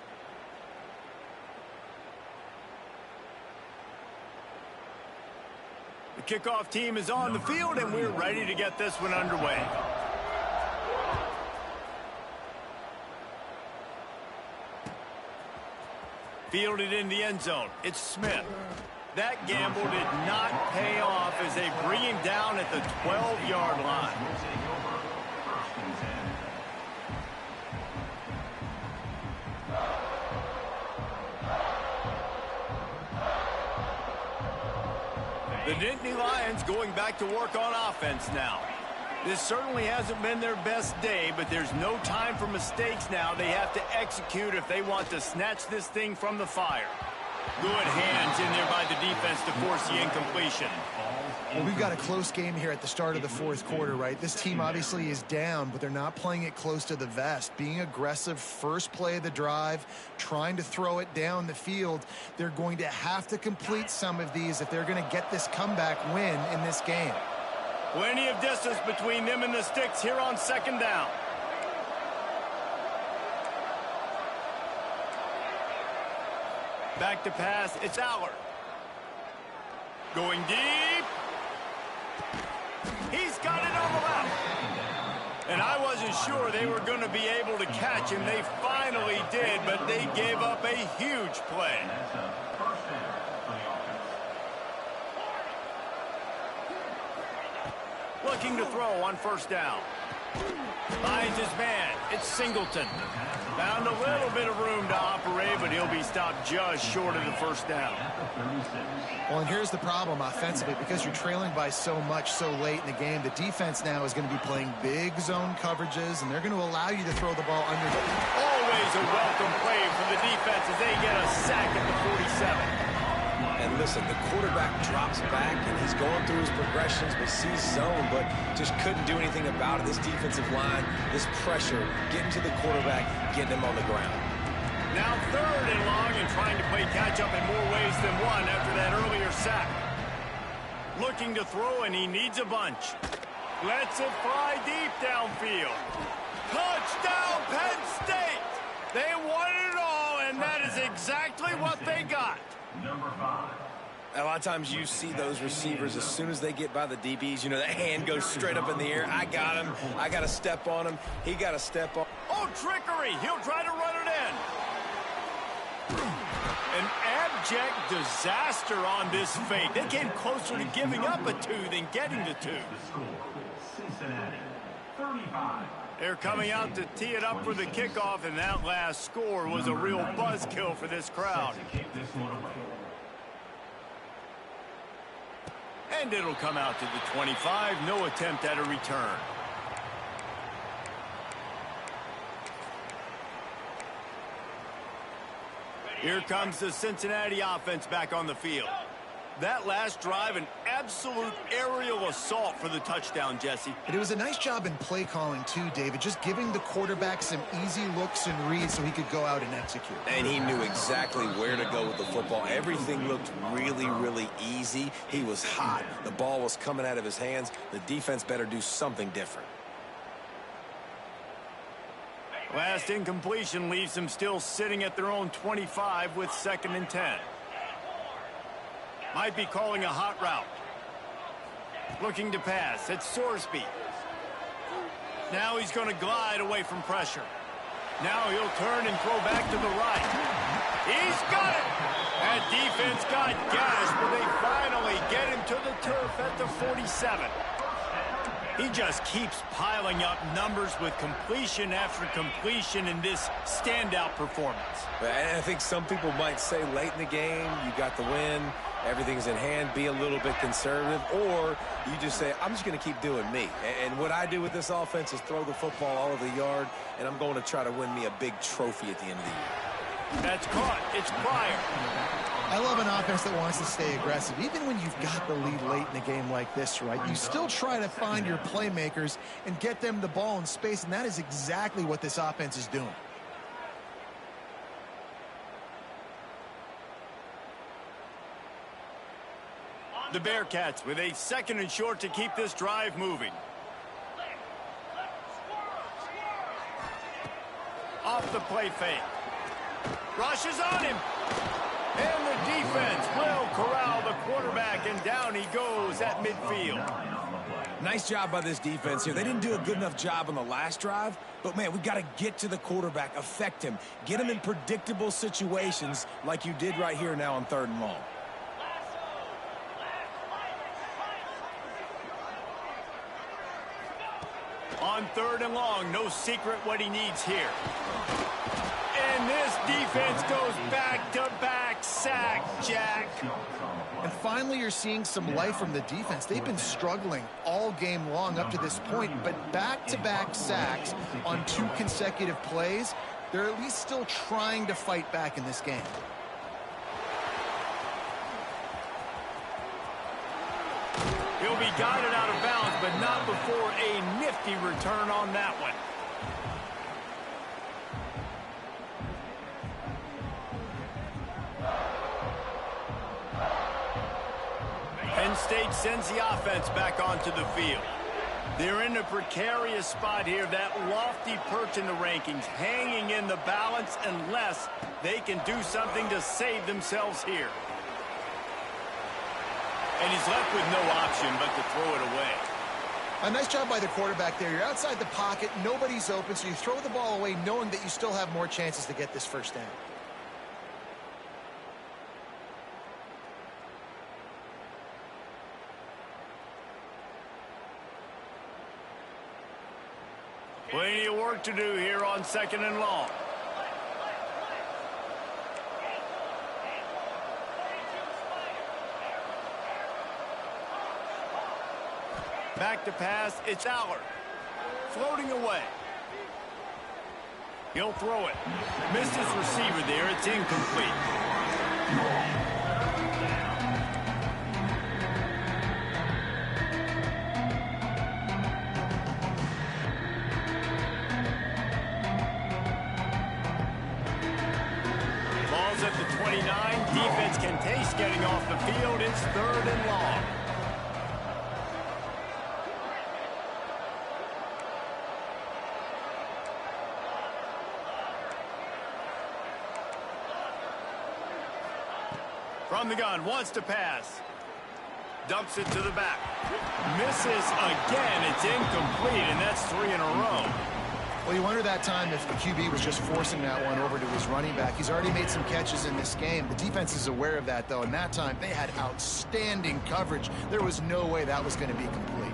The kickoff team is on the field, and we're ready to get this one underway. Fielded in the end zone. It's Smith. That gamble did not pay off as they bring him down at the 12-yard line. The Nittany Lions going back to work on offense now. This certainly hasn't been their best day, but there's no time for mistakes now. They have to execute if they want to snatch this thing from the fire. Good hands in there by the defense to force the incompletion. Well, we've got a close game here at the start of the fourth quarter, right? This team obviously is down, but they're not playing it close to the vest. Being aggressive, first play of the drive, trying to throw it down the field. They're going to have to complete some of these if they're going to get this comeback win in this game. Plenty of distance between them and the sticks here on second down. Back to pass, it's Aller. Going deep. He's got it on the left. And I wasn't sure they were going to be able to catch him. They finally did, but they gave up a huge play. Looking to throw on first down. Finds his man. It's Singleton. Found a little bit of room to operate, but he'll be stopped just short of the first down. Well, and here's the problem offensively. Because you're trailing by so much so late in the game, the defense now is going to be playing big zone coverages, and they're going to allow you to throw the ball under. Always a welcome play for the defense as they get a sack at the 47. And listen, the quarterback drops back, and he's going through his progressions, but sees zone, but just couldn't do anything about it. This defensive line, this pressure, getting to the quarterback, getting him on the ground. Now 3rd and long and trying to play catch-up in more ways than one after that earlier sack. Looking to throw, and he needs a bunch. Lets it fly deep downfield. Touchdown, Penn State! They wanted it all, and that is exactly what they got. Number 5. A lot of times you see those receivers, as soon as they get by the DBs, you know, that hand goes straight up in the air. I got him. I got to step on him. He got to step on. Oh, trickery. He'll try to run it in. An abject disaster on this fake. They came closer to giving up a 2 than getting the 2. The score, Cincinnati, 35. They're coming out to tee it up for the kickoff, and that last score was a real buzzkill for this crowd. Keep this one away. And it'll come out to the 25. No attempt at a return. Here comes the Cincinnati offense back on the field. That last drive, an absolute aerial assault for the touchdown, Jesse. And it was a nice job in play calling, too, David, just giving the quarterback some easy looks and reads so he could go out and execute. And he knew exactly where to go with the football. Everything looked really, really easy. He was hot. The ball was coming out of his hands. The defense better do something different. Last incompletion leaves them still sitting at their own 25 with 2nd and 10. Might be calling a hot route. Looking to pass. It's Sorsby. Now he's going to glide away from pressure. Now he'll turn and throw back to the right. He's got it! That defense got gashed, but they finally get him to the turf at the 47. He just keeps piling up numbers with completion after completion in this standout performance. And I think some people might say late in the game, you got the win, everything's in hand, be a little bit conservative, or you just say, I'm just going to keep doing me. And what I do with this offense is throw the football all over the yard, and I'm going to try to win me a big trophy at the end of the year. That's caught. It's Pryor. I love an offense that wants to stay aggressive. Even when you've got the lead late in a game like this, right, you still try to find your playmakers and get them the ball in space, and that is exactly what this offense is doing. The Bearcats with a 2nd and short to keep this drive moving. Off the play fake. Rushes on him. And the defense will corral the quarterback, and down he goes at midfield. Nice job by this defense here. They didn't do a good enough job on the last drive, but, man, we got to get to the quarterback, affect him, get him in predictable situations like you did right here now on 3rd and long. On 3rd and long, no secret what he needs here. And this defense goes back-to-back sack, Jack. And finally, you're seeing some life from the defense. They've been struggling all game long up to this point, but back-to-back sacks on 2 consecutive plays, they're at least still trying to fight back in this game. He'll be guided out of bounds, but not before a nifty return on that one. Penn State sends the offense back onto the field. They're in a precarious spot here, that lofty perch in the rankings, hanging in the balance unless they can do something to save themselves here. And he's left with no option but to throw it away. A nice job by the quarterback there. You're outside the pocket, nobody's open, so you throw the ball away knowing that you still have more chances to get this first down. Plenty of work to do here on 2nd and long. Back to pass. It's Allard. Floating away. He'll throw it. Missed his receiver there. It's incomplete. Ball's at the 29. Defense can taste getting off the field. It's 3rd and long. From the gun, wants to pass. Dumps it to the back. Misses again. It's incomplete, and that's 3 in a row. Well, you wonder that time if the QB was just forcing that one over to his running back. He's already made some catches in this game. The defense is aware of that, though, and that time they had outstanding coverage. There was no way that was going to be complete.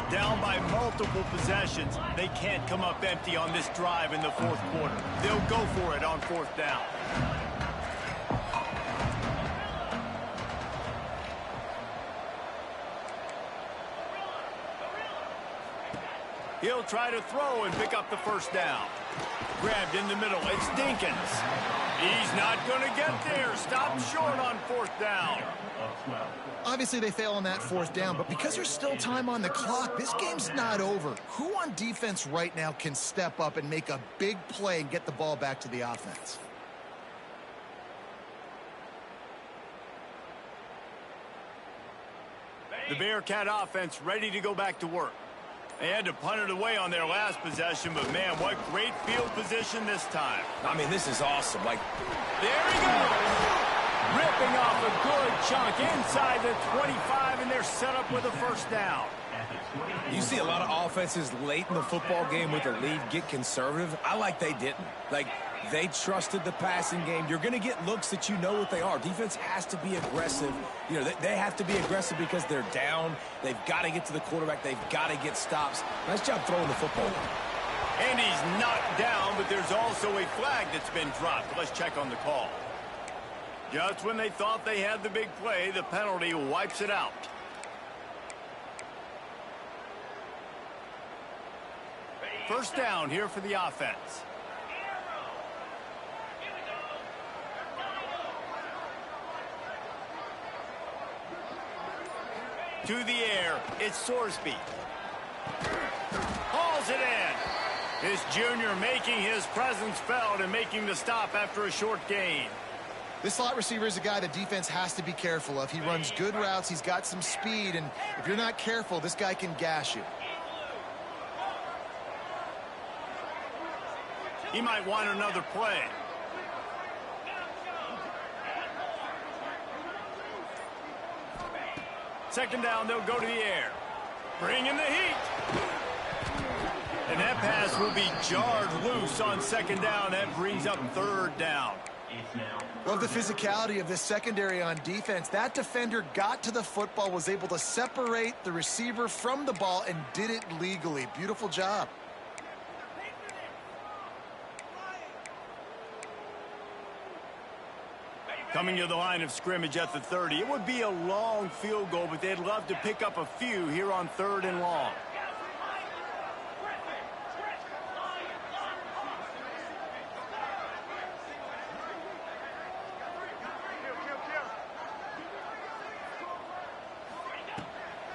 Down by multiple possessions. They can't come up empty on this drive in the 4th quarter. They'll go for it on 4th down. He'll try to throw and pick up the 1st down. Grabbed in the middle. It's Dinkins. He's not going to get there. Stop short on 4th down. Obviously, they fail on that 4th down, but because there's still time on the clock, this game's not over. Who on defense right now can step up and make a big play and get the ball back to the offense? The Bearcat offense ready to go back to work. They had to punt it away on their last possession, but man, what great field position this time. I mean, this is awesome. Like, there he goes. Ripping off a good chunk inside the 25, and they're set up with a 1st down. you see a lot of offenses late in the football game with a lead get conservative. I like they didn't. Like, they trusted the passing game. You're going to get looks that you know what they are. Defense has to be aggressive. You know, they have to be aggressive because they're down. They've got to get to the quarterback. They've got to get stops. Nice job throwing the football. And he's knocked down, but there's also a flag that's been dropped. Let's check on the call. Just when they thought they had the big play, the penalty wipes it out. First down here for the offense. To the air, it's Sorsby. Hauls it in. This junior making his presence felt and making the stop after a short gain. This slot receiver is a guy the defense has to be careful of. He runs good routes. He's got some speed, and if you're not careful, this guy can gash you. He might want another play. Second down, they'll go to the air. Bring in the heat. And that pass will be jarred loose on second down. That brings up third down. Love the physicality of this secondary on defense. That defender got to the football, was able to separate the receiver from the ball, and did it legally. Beautiful job. Coming to the line of scrimmage at the 30. It would be a long field goal, but they'd love to pick up a few here on 3rd and long.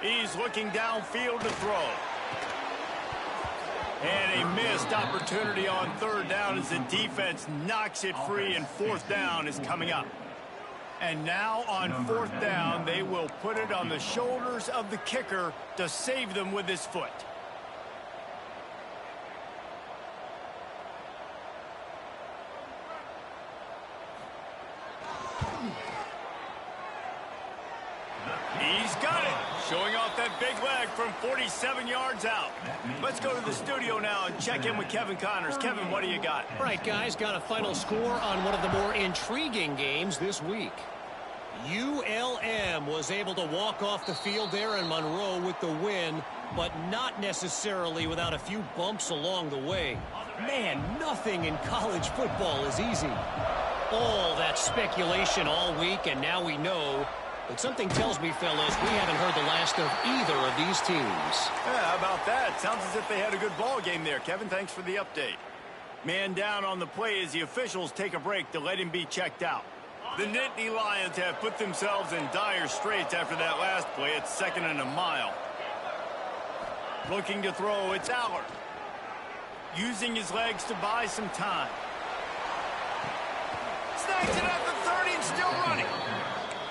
He's looking downfield to throw. And a missed opportunity on 3rd down as the defense knocks it free, and 4th down is coming up. And now on 4th down, they will put it on the shoulders of the kicker to save them with his foot. He's got it. Showing off that big leg from 47 yards out. Let's go to the studio now and check in with Kevin Connors. Kevin, what do you got? All right, guys, got a final score on one of the more intriguing games this week. ULM was able to walk off the field there in Monroe with the win, but not necessarily without a few bumps along the way. Man, nothing in college football is easy. All that speculation all week, and now we know. But something tells me, fellas, we haven't heard the last of either of these teams. Yeah, how about that? Sounds as if they had a good ball game there. Kevin, thanks for the update. Man down on the play as the officials take a break to let him be checked out. The Nittany Lions have put themselves in dire straits after that last play. It's 2nd and a mile. Looking to throw, it's Allard. Using his legs to buy some time. Snags it at the 30 and still running.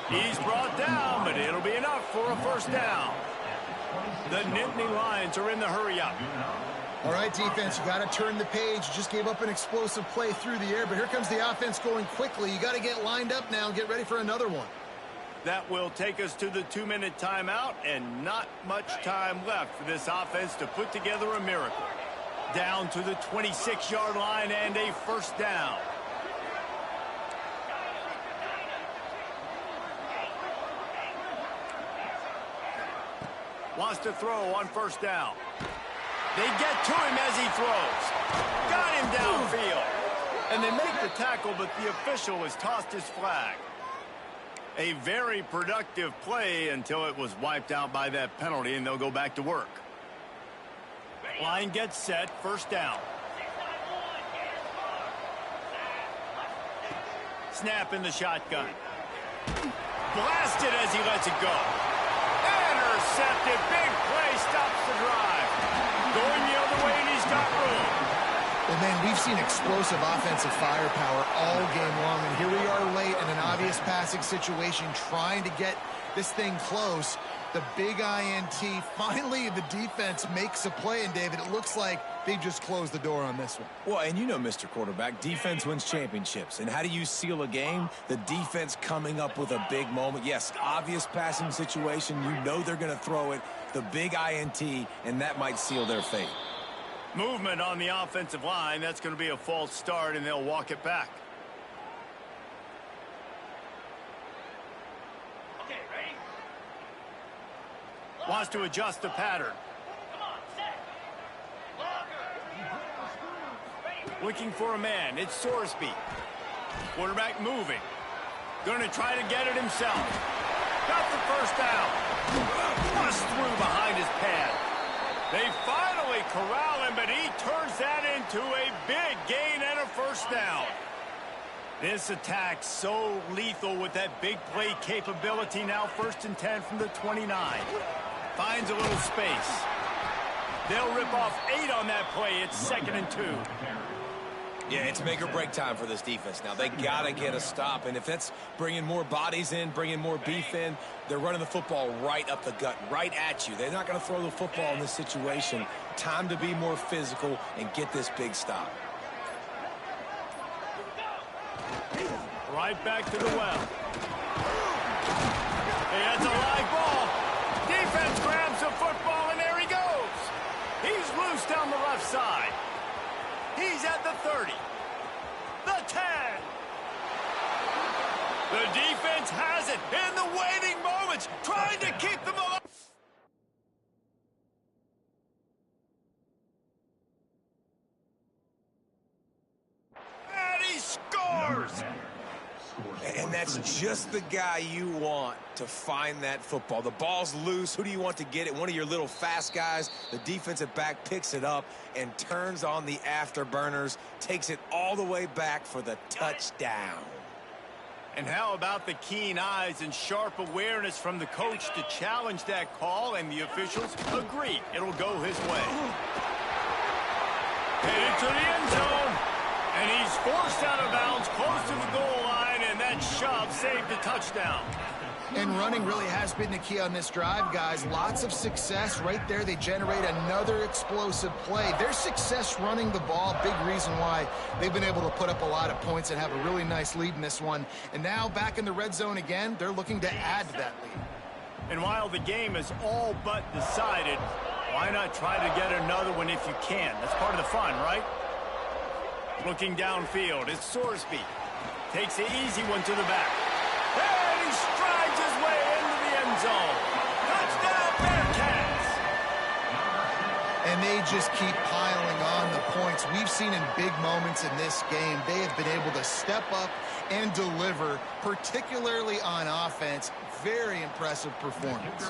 He's brought down, but it'll be enough for a first down. The Nittany Lions are in the hurry-up. All right, defense, you got to turn the page. You just gave up an explosive play through the air, but here comes the offense going quickly. You got to get lined up now and get ready for another one. That will take us to the 2-minute timeout, and not much time left for this offense to put together a miracle. Down to the 26-yard line and a first down. Wants to throw on first down. They get to him as he throws. Got him downfield. And they make the tackle, but the official has tossed his flag. A very productive play until it was wiped out by that penalty, and they'll go back to work. Line gets set, first down. Snap in the shotgun. Blasted as he lets it go. Intercepted. Big play stops the drive. Going the other way, and he's got room. Well, man, we've seen explosive offensive firepower all game long, and here we are late in an obvious passing situation trying to get this thing close. The big INT. Finally, the defense makes a play, and David, it looks like they just closed the door on this one. Well, and you know, Mr. Quarterback, defense wins championships. And how do you seal a game? The defense coming up with a big moment. Yes, obvious passing situation. You know they're going to throw it. The big INT, and that might seal their fate. Movement on the offensive line. That's going to be a false start, and they'll walk it back. Okay, ready? Wants to adjust the pattern. Come on, set. Blocker. Looking for a man. It's Sorsby. Quarterback moving. Going to try to get it himself. Got the first down. Bust through behind his pad. They finally corral him, but he turns that into a big gain and a first down. This attack so lethal with that big play capability. Now 1st and 10 from the 29. Finds a little space. They'll rip off 8 on that play. It's 2nd and 2. Yeah, it's make or break time for this defense now. They got to get a stop, and if that's bringing more bodies in, bringing more beef in, they're running the football right up the gut, right at you. They're not going to throw the football in this situation. Time to be more physical and get this big stop. Right back to the well. Hey, that's a live ball. Defense grabs the football, and there he goes. He's loose down the left side. He's at the 30. The 10. The defense has it in the waiting moments, trying to keep them alive. And he scores! And that's just the guy you want to find that football. The ball's loose. Who do you want to get it? One of your little fast guys. The defensive back picks it up and turns on the afterburners, takes it all the way back for the touchdown. And how about the keen eyes and sharp awareness from the coach to challenge that call, and the officials agree it'll go his way. Headed to the end zone, and he's forced out of bounds close to the goal line, and that shove saved a touchdown. And running really has been the key on this drive, guys. Lots of success right there. They generate another explosive play. Their success running the ball, big reason why they've been able to put up a lot of points and have a really nice lead in this one. And now back in the red zone again, they're looking to add to that lead. And while the game is all but decided, why not try to get another one if you can? That's part of the fun, right? Looking downfield, it's Sorsby. Takes the easy one to the back. And he strikes zone. Touchdown, Bearcats! And they just keep piling on the points. We've seen in big moments in this game, they have been able to step up and deliver, particularly on offense. Very impressive performance.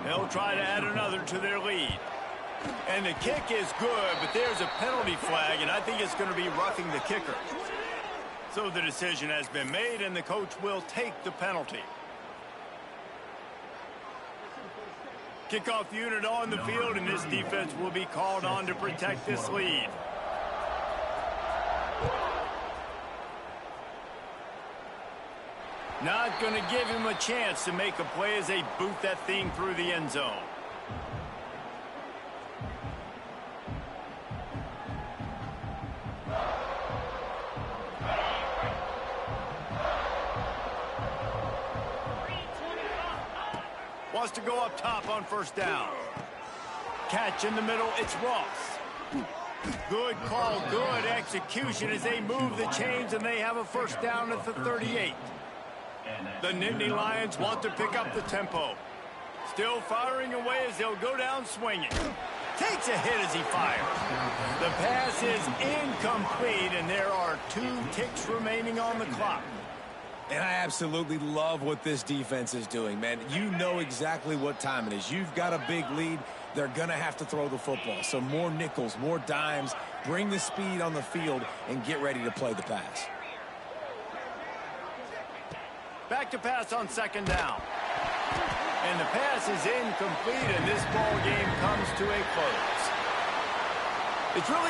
They'll try to add another to their lead. And the kick is good, but there's a penalty flag, and I think it's going to be roughing the kicker. So the decision has been made, and the coach will take the penalty. Kickoff unit on the field, and this defense will be called on to protect this lead. Not going to give him a chance to make a play as they boot that thing through the end zone. Wants to go up top on first down. Catch in the middle, it's Ross. Good call, good execution as they move the chains and they have a first down at the 38. The Nittany Lions want to pick up the tempo. Still firing away as they'll go down swinging. Takes a hit as he fires. The pass is incomplete and there are 2 ticks remaining on the clock. And I absolutely love what this defense is doing, man. You know exactly what time it is. You've got a big lead. They're going to have to throw the football. So more nickels, more dimes, bring the speed on the field, and get ready to play the pass. Back to pass on second down. And the pass is incomplete, and this ball game comes to a close. It's really the